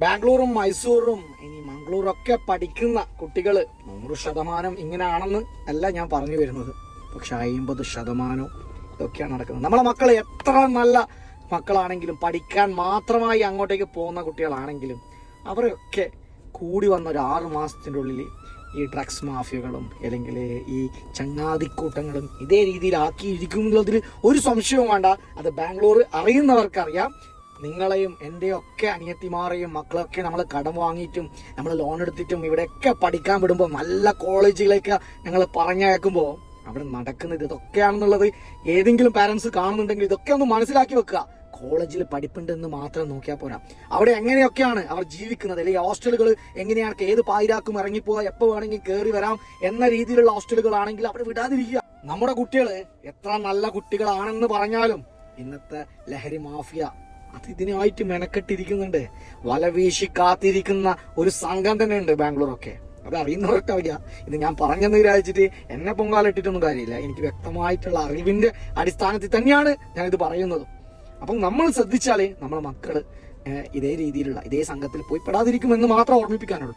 ബാംഗ്ലൂരും മൈസൂറും ഇനി മംഗളൂരൊക്കെ പഠിക്കുന്ന കുട്ടികൾ 100% ഇങ്ങനെയാണെന്ന് അല്ല ഞാൻ പറഞ്ഞു വരുന്നത്. പക്ഷെ 50% ഇതൊക്കെയാണ് നടക്കുന്നത്. നമ്മളെ മക്കൾ എത്ര നല്ല മക്കളാണെങ്കിലും, പഠിക്കാൻ മാത്രമായി അങ്ങോട്ടേക്ക് പോകുന്ന കുട്ടികളാണെങ്കിലും, അവരൊക്കെ കൂടി വന്ന ഒരു 6 മാസത്തിൻ്റെ ഉള്ളിൽ ഈ ഡ്രഗ്സ് മാഫിയകളും അല്ലെങ്കിൽ ഈ ചങ്ങാതിക്കൂട്ടങ്ങളും ഇതേ രീതിയിലാക്കിയിരിക്കുന്നതിൽ ഒരു സംശയവും വേണ്ട. അത് ബാംഗ്ലൂർ അറിയുന്നവർക്കറിയാം. നിങ്ങളെയും എൻ്റെയും ഒക്കെ അനിയത്തിമാരെയും മക്കളൊക്കെ നമ്മൾ കടം വാങ്ങിയിട്ടും നമ്മൾ ലോൺ എടുത്തിട്ടും ഇവിടെയൊക്കെ പഠിക്കാൻ വിടുമ്പോൾ, നല്ല കോളേജിലേക്ക് ഞങ്ങൾ പറഞ്ഞയക്കുമ്പോൾ അവിടെ നടക്കുന്നത് ഇതൊക്കെയാണെന്നുള്ളത് ഏതെങ്കിലും പാരൻസ് കാണുന്നുണ്ടെങ്കിൽ ഇതൊക്കെ ഒന്ന് മനസ്സിലാക്കി വെക്കുക. കോളേജിൽ പഠിപ്പുണ്ടെന്ന് മാത്രം നോക്കിയാൽ പോരാ, അവിടെ എങ്ങനെയൊക്കെയാണ് അവർ ജീവിക്കുന്നത്, അല്ലെങ്കിൽ ഹോസ്റ്റലുകൾ എങ്ങനെയാണ്, ഏത് പായിരാക്കും ഇറങ്ങിപ്പോവാ, എപ്പോൾ വേണമെങ്കിൽ കയറി വരാം എന്ന രീതിയിലുള്ള ഹോസ്റ്റലുകളാണെങ്കിൽ അവിടെ വിടാതിരിക്കുക. നമ്മുടെ കുട്ടികൾ എത്ര നല്ല കുട്ടികളാണെന്ന് പറഞ്ഞാലും ഇന്നത്തെ ലഹരി മാഫിയ അത് ഇതിനായിട്ട് മെനക്കെട്ടിരിക്കുന്നുണ്ട്. വല വീശി കാത്തിരിക്കുന്ന ഒരു സംഘം തന്നെ ഉണ്ട് ബാംഗ്ലൂരൊക്കെ. അത് അറിയുന്നവർക്കറിയാം. ഇത് ഞാൻ പറഞ്ഞെന്ന് വിചാരിച്ചിട്ട് എന്നെ പൊങ്കാലിട്ടിട്ടൊന്നും കാര്യമില്ല. എനിക്ക് വ്യക്തമായിട്ടുള്ള അറിവിന്റെ അടിസ്ഥാനത്തിൽ തന്നെയാണ് ഞാനിത് പറയുന്നത്. അപ്പം നമ്മൾ ശ്രദ്ധിച്ചാലേ നമ്മളെ മക്കൾ ഇതേ രീതിയിലുള്ള ഇതേ സംഘത്തിൽ പോയി പെടാതിരിക്കുമെന്ന് മാത്രം ഓർമ്മിപ്പിക്കാനുള്ളൂ.